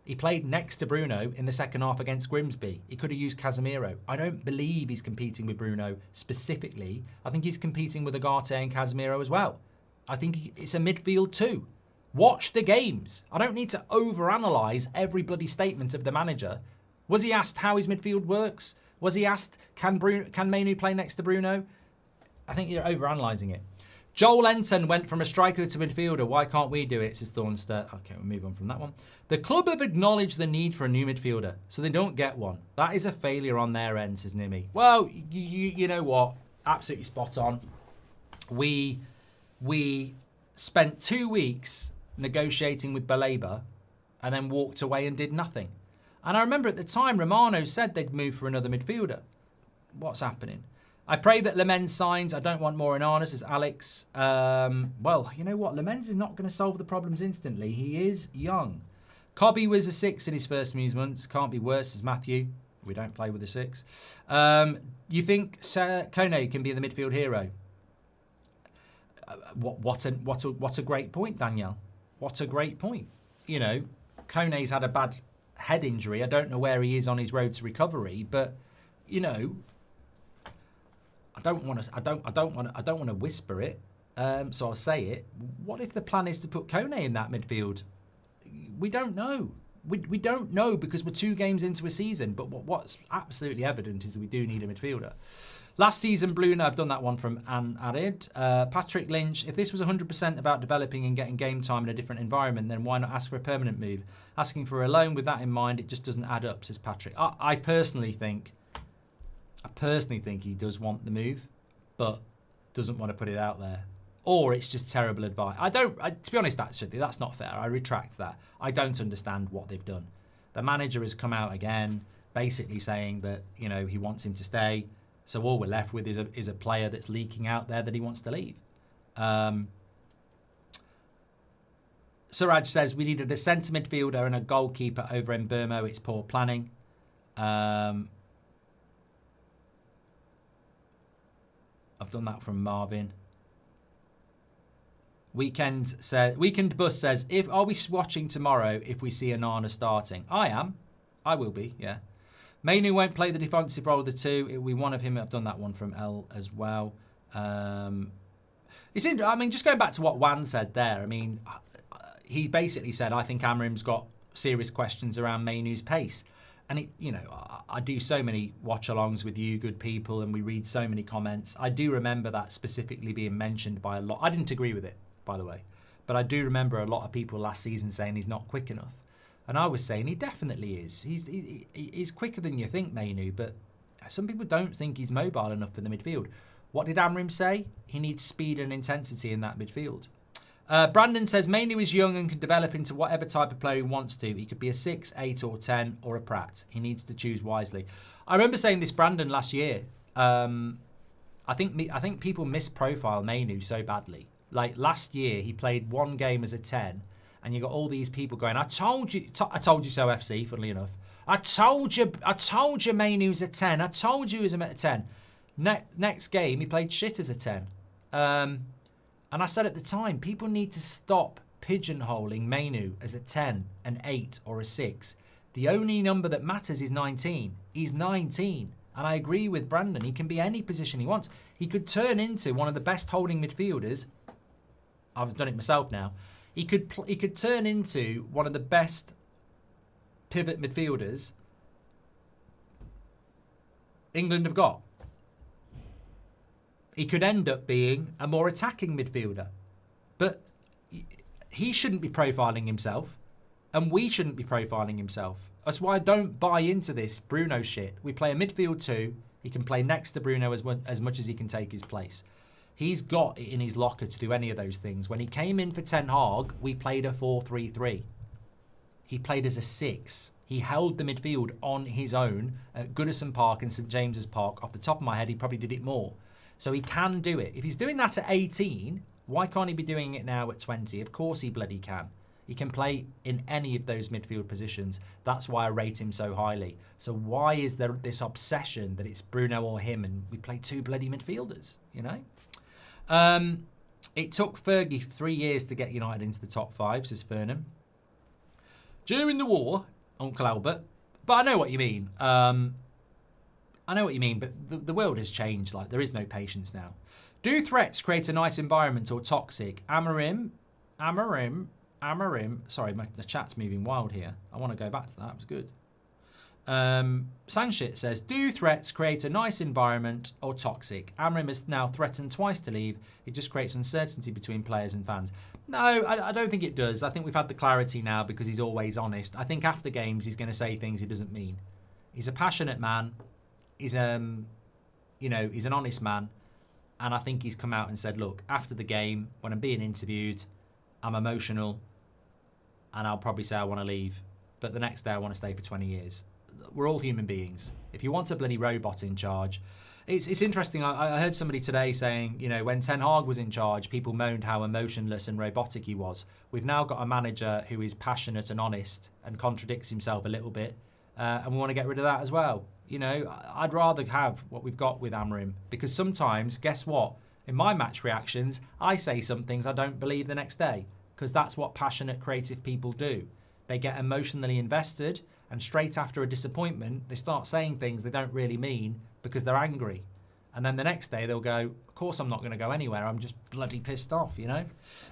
He played next to Bruno in the second half against Grimsby. He could have used Casemiro. I don't believe he's competing with Bruno specifically. I think he's competing with Ugarte and Casemiro as well. I think it's a midfield too. Watch the games. I don't need to overanalyze every bloody statement of the manager. Was he asked how his midfield works? Was he asked, can Mainoo play next to Bruno? I think you're overanalyzing it. Joel Enton went from a striker to midfielder. Why can't we do it, says Thornster. Okay, we'll move on from that one. The club have acknowledged the need for a new midfielder, so they don't get one. That is a failure on their end, says Nimi. Well, you know what? Absolutely spot on. We spent 2 weeks negotiating with Baleba and then walked away and did nothing. And I remember at the time, Romano said they'd move for another midfielder. What's happening? I pray that Lammens signs. I don't want more Onana, says Alex. Well, you know what? Lammens is not going to solve the problems instantly. He is young. Cobby was a 6 in his first few months. Can't be worse, says Matthew. We don't play with a 6. You think Kone can be the midfield hero? What a great point, Danielle. What a great point. You know, Kone's had a bad head injury. I don't know where he is on his road to recovery, but you know, I don't want to whisper it. So I'll say it. What if the plan is to put Kone in that midfield? We don't know. We don't know because we're 2 games into a season. But what's absolutely evident is that we do need a midfielder. Last season, Bruno, I've done that one from Anne Arid. Patrick Lynch, if this was 100% about developing and getting game time in a different environment, then why not ask for a permanent move? Asking for a loan with that in mind, it just doesn't add up, says Patrick. I personally think he does want the move, but doesn't want to put it out there. Or it's just terrible advice. To be honest, that's not fair. I retract that. I don't understand what they've done. The manager has come out again, basically saying that, you know, he wants him to stay. So all we're left with is a player that's leaking out there that he wants to leave. Suraj says, we needed a centre midfielder and a goalkeeper over Mbermo. It's poor planning. I've done that from Marvin. Weekend Bus says, are we watching tomorrow if we see Onana starting? I am. I will be, yeah. Mainoo won't play the defensive role of the 2. It will be one of him. I've done that one from L as well. It's interesting. I mean, just going back to what Wan said there, I mean, he basically said, I think Amorim's got serious questions around Mainoo's pace. And, you know, I do so many watch-alongs with you good people and we read so many comments. I do remember that specifically being mentioned by a lot. I didn't agree with it, by the way. But I do remember a lot of people last season saying he's not quick enough. And I was saying he definitely is. He's quicker than you think, Mainoo, but some people don't think he's mobile enough for the midfield. What did Amorim say? He needs speed and intensity in that midfield. Brandon says Mainoo is young and can develop into whatever type of player he wants to. He could be a 6, 8 or 10 or a Pratt. He needs to choose wisely. I remember saying this, Brandon, last year. I think people misprofile Mainoo so badly. Like last year, he played 1 game as a 10. And you got all these people going, I told you so, FC, funnily enough. I told you Mainoo's a 10. I told you he was a 10. Next game, he played shit as a 10. And I said at the time, people need to stop pigeonholing Mainoo as a 10, an 8, or a 6. The only number that matters is 19. He's 19. And I agree with Brandon. He can be any position he wants. He could turn into one of the best holding midfielders. I've done it myself now. He could turn into one of the best pivot midfielders England have got. He could end up being a more attacking midfielder. But he shouldn't be profiling himself. And we shouldn't be profiling himself. That's why I don't buy into this Bruno shit. We play a midfield 2. He can play next to Bruno as much as he can take his place. He's got it in his locker to do any of those things. When he came in for Ten Hag, we played a 4-3-3. He played as a 6. He held the midfield on his own at Goodison Park and St James's Park. Off the top of my head, he probably did it more. So he can do it. If he's doing that at 18, why can't he be doing it now at 20? Of course he bloody can. He can play in any of those midfield positions. That's why I rate him so highly. So why is there this obsession that it's Bruno or him and we play 2 bloody midfielders, you know? It took Fergie 3 years to get United into the top 5, says Fernham. During the war, Uncle Albert. But I know what you mean. But the world has changed. Like, there is no patience now. Do threats create a nice environment or toxic? Amorim. Sorry, the chat's moving wild here. I want to go back to that. It was good. Sanshit says, do threats create a nice environment or toxic? Amorim has now threatened twice to leave. It just creates uncertainty between players and fans. No, I don't think it does. I think we've had the clarity now because he's always honest. I think after games he's going to say things he doesn't mean. He's a passionate man. He's he's an honest man. And I think he's come out and said, look, after the game, when I'm being interviewed, I'm emotional and I'll probably say I want to leave. But the next day I want to stay for 20 years. we're all human beings. If you want a bloody robot in charge, it's interesting. I heard somebody today saying, when Ten Hag was in charge, people moaned how emotionless and robotic he was. We've now got a manager who is passionate and honest and contradicts himself a little bit, and we want to get rid of that as well. I'd rather have what we've got with Amorim, because sometimes, guess what? In my match reactions, I say some things I don't believe the next day, because that's what passionate, creative people do. They get emotionally invested, and straight after a disappointment, they start saying things they don't really mean because they're angry. And then the next day they'll go, of course I'm not going to go anywhere. I'm just bloody pissed off,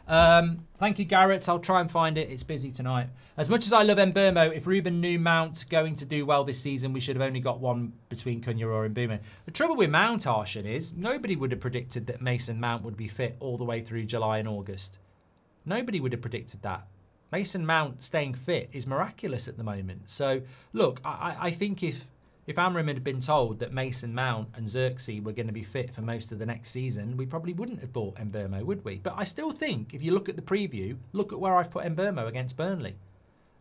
Thank you, Garrett. I'll try and find it. It's busy tonight. As much as I love Mbeumo, if Ruben knew Mount going to do well this season, we should have only got one between Cunha or Mbeumo. The trouble with Mount, Arshan, is nobody would have predicted that Mason Mount would be fit all the way through July and August. Nobody would have predicted that. Mason Mount staying fit is miraculous at the moment. So, look, I think if Amorim had been told that Mason Mount and Xerxes were going to be fit for most of the next season, we probably wouldn't have bought Mbeumo, would we? But I still think, if you look at the preview, look at where I've put Mbeumo against Burnley.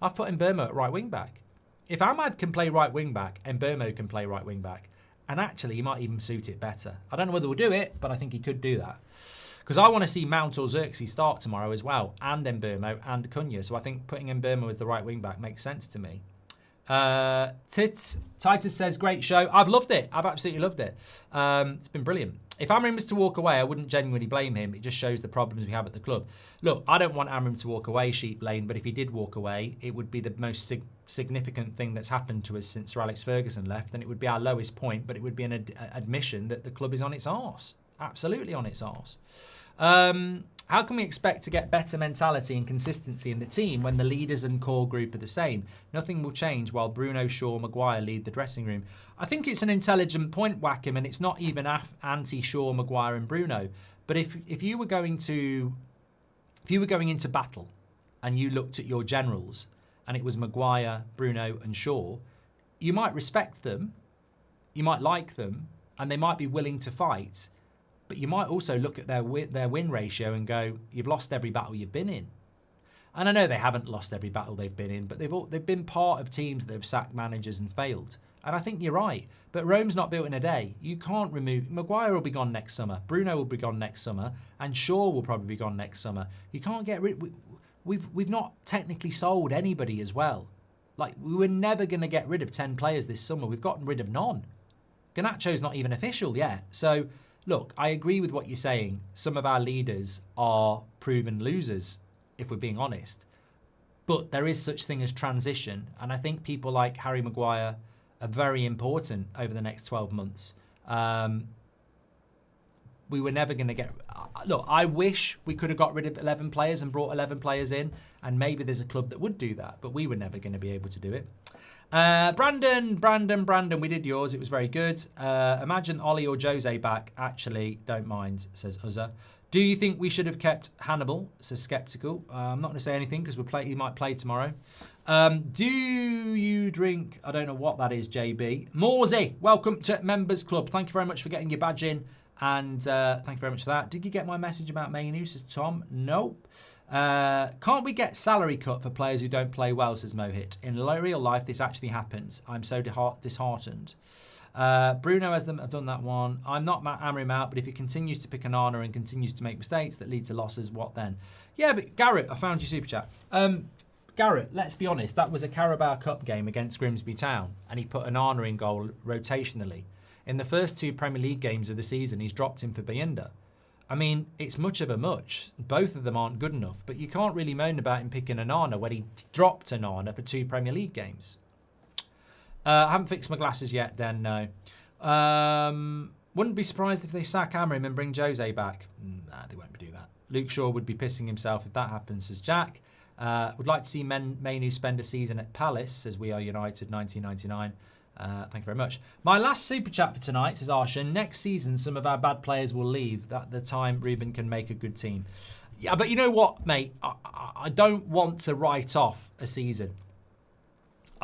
I've put Mbeumo at right wing-back. If Ahmad can play right wing-back, Mbeumo can play right wing-back. And actually, he might even suit it better. I don't know whether we'll do it, but I think he could do that. Because I want to see Mount or Xerxes start tomorrow as well, and Mbeumo and Cunha. So I think putting Mbeumo as the right wing-back makes sense to me. Titus says, great show. I've loved it. I've absolutely loved it. It's been brilliant. If Amorim was to walk away, I wouldn't genuinely blame him. It just shows the problems we have at the club. Look, I don't want Amorim to walk away, Sheep Lane, but if he did walk away, it would be the most significant thing that's happened to us since Sir Alex Ferguson left, and it would be our lowest point, but it would be an admission that the club is on its arse. Absolutely on its arse. How can we expect to get better mentality and consistency in the team when the leaders and core group are the same? Nothing will change while Bruno, Shaw, Maguire lead the dressing room. I think it's an intelligent point, Wackham, and it's not even anti-Shaw, Maguire and Bruno. But if you were going into battle and you looked at your generals and it was Maguire, Bruno and Shaw, you might respect them, you might like them, and they might be willing to fight. But you might also look at their win ratio and go, you've lost every battle you've been in. And I know they haven't lost every battle they've been in, but they've been part of teams that have sacked managers and failed. And I think you're right. But Rome's not built in a day. You can't remove... Maguire will be gone next summer. Bruno will be gone next summer. And Shaw will probably be gone next summer. You can't get rid... We've not technically sold anybody as well. Like, we were never going to get rid of 10 players this summer. We've gotten rid of none. Garnacho's not even official yet. So... Look, I agree with what you're saying. Some of our leaders are proven losers, if we're being honest. But there is such thing as transition. And I think people like Harry Maguire are very important over the next 12 months. We were never going to get... Look, I wish we could have got rid of 11 players and brought 11 players in. And maybe there's a club that would do that. But we were never going to be able to do it. Brandon, we did yours. It was very good. Imagine Ollie or Jose back. Actually, don't mind, says Uzza. Do you think we should have kept Hannibal? Says Skeptical. I'm not going to say anything because he might play tomorrow. Do you drink... I don't know what that is, JB. Morsey, welcome to Members Club. Thank you very much for getting your badge in. And thank you very much for that. Did you get my message about Mainoo, says Tom? Nope. Can't we get salary cut for players who don't play well, says Mohit. In real life, this actually happens. I'm so disheartened. Bruno has I've done that one. I'm not Amorim out, but if he continues to pick Onana and continues to make mistakes that lead to losses, what then? Yeah, but Garrett, I found your super chat. Garrett, let's be honest, that was a Carabao Cup game against Grimsby Town, and he put Onana in goal rotationally. In the first 2 Premier League games of the season, he's dropped him for Bayinda. I mean, it's much of a much. Both of them aren't good enough, but you can't really moan about him picking Onana when he dropped Onana for 2 Premier League games. I haven't fixed my glasses yet, Den, no. Wouldn't be surprised if they sack Amorim and bring Jose back. Nah, they won't do that. Luke Shaw would be pissing himself if that happens, says Jack. Would like to see Mainoo spend a season at Palace, says We Are United 1999. Thank you very much. My last super chat for tonight, says Arshan. Next season, some of our bad players will leave. At the time, Ruben can make a good team. Yeah, but you know what, mate? I don't want to write off a season.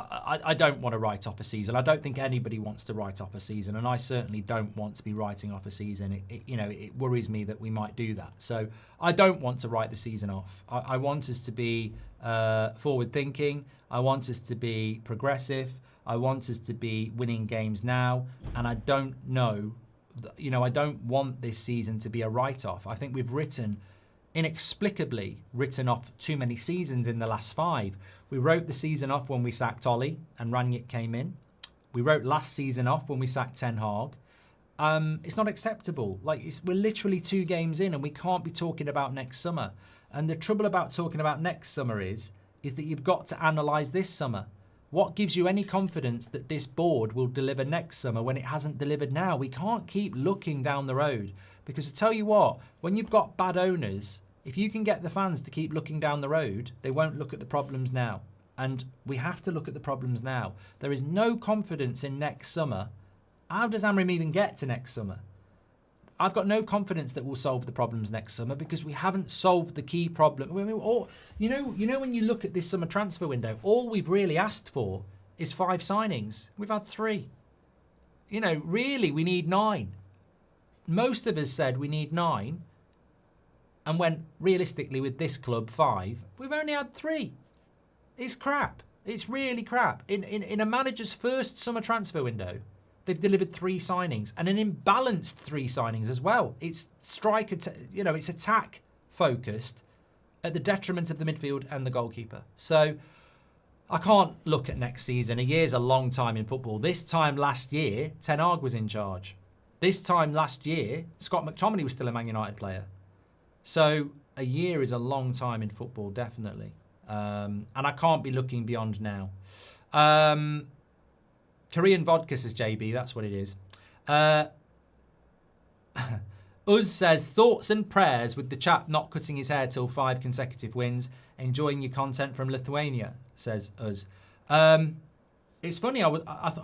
I don't want to write off a season. I don't think anybody wants to write off a season, and I certainly don't want to be writing off a season. It worries me that we might do that. So I don't want to write the season off. I want us to be forward-thinking. I want us to be progressive. I want us to be winning games now. And I don't know, I don't want this season to be a write-off. I think we've inexplicably written off too many seasons in the last 5. We wrote the season off when we sacked Ollie and Rangnick came in. We wrote last season off when we sacked Ten Hag. It's not acceptable. We're literally 2 games in and we can't be talking about next summer. And the trouble about talking about next summer is that you've got to analyse this summer. What gives you any confidence that this board will deliver next summer when it hasn't delivered now? We can't keep looking down the road. Because I tell you what, when you've got bad owners, if you can get the fans to keep looking down the road, they won't look at the problems now. And we have to look at the problems now. There is no confidence in next summer. How does Amorim even get to next summer? I've got no confidence that we'll solve the problems next summer because we haven't solved the key problem. I mean, you know, when you look at this summer transfer window, all we've really asked for is 5 signings. We've had 3. Really, we need 9. Most of us said we need 9 and went realistically with this club 5. We've only had 3. It's crap. It's really crap. In a manager's first summer transfer window, they've delivered 3 signings and an imbalanced 3 signings as well. It's it's attack focused at the detriment of the midfield and the goalkeeper. So I can't look at next season. A year's a long time in football. This time last year, Ten Hag was in charge. This time last year, Scott McTominay was still a Man United player. So a year is a long time in football, definitely. And I can't be looking beyond now. Korean vodka, says JB. That's what it is. Uz says, thoughts and prayers with the chap not cutting his hair till 5 consecutive wins. Enjoying your content from Lithuania, says Uz. It's funny, I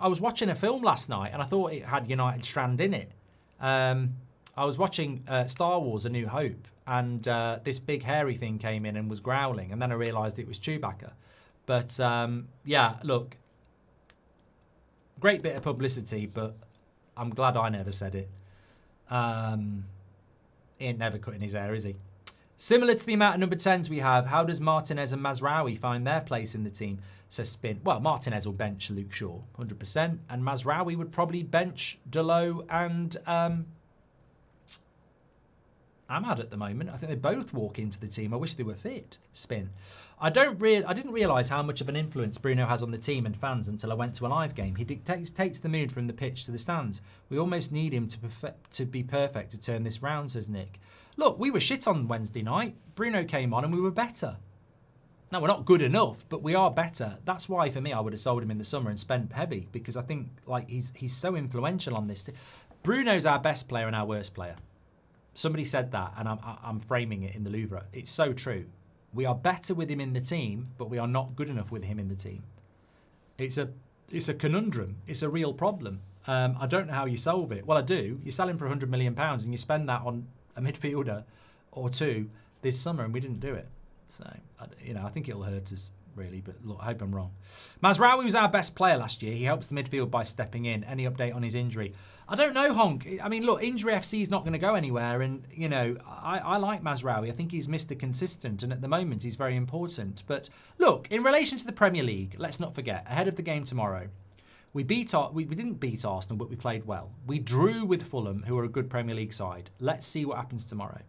was watching a film last night and I thought it had United Strand in it. I was watching Star Wars A New Hope and this big hairy thing came in and was growling and then I realised it was Chewbacca. But yeah, look, great bit of publicity, but I'm glad I never said it. He ain't never cutting his hair, is he? Similar to the amount of number 10s we have, how does Martinez and Mazraoui find their place in the team? Says Spin. Well, Martinez will bench Luke Shaw, 100%. And Mazraoui would probably bench Delo and Ahmad at the moment. I think they both walk into the team. I wish they were fit. Spin. I didn't realise how much of an influence Bruno has on the team and fans until I went to a live game. He takes the mood from the pitch to the stands. We almost need him to be perfect to turn this round, says Nick. Look, we were shit on Wednesday night. Bruno came on and we were better. Now, we're not good enough, but we are better. That's why, for me, I would have sold him in the summer and spent heavy because I think he's so influential on this. Bruno's our best player and our worst player. Somebody said that, and I'm framing it in the Louvre. It's so true. We are better with him in the team, but we are not good enough with him in the team. It's a conundrum. It's a real problem. I don't know how you solve it. Well, I do. You sell him for £100 million and you spend that on a midfielder or 2 this summer, and we didn't do it. So, I think it'll hurt us, really, but look, I hope I'm wrong. Mazraoui was our best player last year. He helps the midfield by stepping in. Any update on his injury? I don't know, Honk. I mean, look, injury FC is not going to go anywhere, and, I like Mazraoui. I think he's Mr. Consistent, and at the moment he's very important. But, look, in relation to the Premier League, let's not forget, ahead of the game tomorrow, we didn't beat Arsenal, but we played well. We drew with Fulham, who are a good Premier League side. Let's see what happens tomorrow.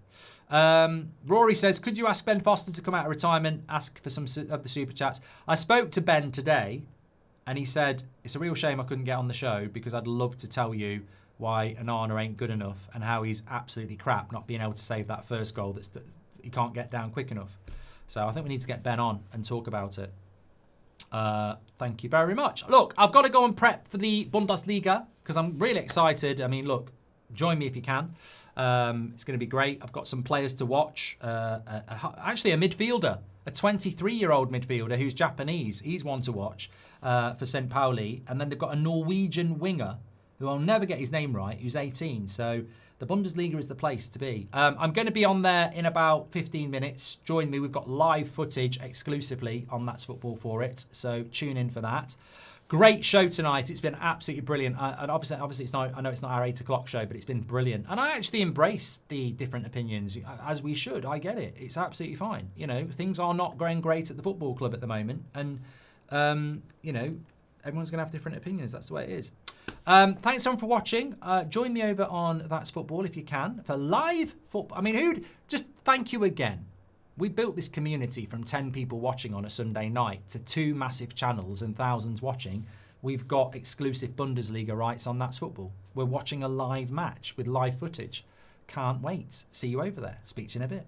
Rory says, could you ask Ben Foster to come out of retirement? Ask for some of the super chats. I spoke to Ben today, and he said, it's a real shame I couldn't get on the show because I'd love to tell you why Onana ain't good enough and how he's absolutely crap not being able to save that first goal that he can't get down quick enough. So I think we need to get Ben on and talk about it. Thank you very much. Look, I've got to go and prep for the Bundesliga because I'm really excited. I mean, look, join me if you can. It's going to be great. I've got some players to watch. Actually, a midfielder, a 23-year-old midfielder who's Japanese. He's one to watch for St. Pauli. And then they've got a Norwegian winger who I'll never get his name right, who's 18. So the Bundesliga is the place to be. I'm going to be on there in about 15 minutes. Join me. We've got live footage exclusively on That's Football for it. So tune in for that. Great show tonight. It's been absolutely brilliant. And obviously it's not. I know it's not our 8 o'clock show, but it's been brilliant. And I actually embrace the different opinions, as we should. I get it. It's absolutely fine. Things are not going great at the football club at the moment. And, everyone's going to have different opinions. That's the way it is. Thanks everyone for watching. Join me over on That's Football if you can for live football. I mean, just thank you again. We built this community from 10 people watching on a Sunday night to 2 massive channels and thousands watching. We've got exclusive Bundesliga rights on That's Football. We're watching a live match with live footage. Can't wait. See you over there. Speak to you in a bit.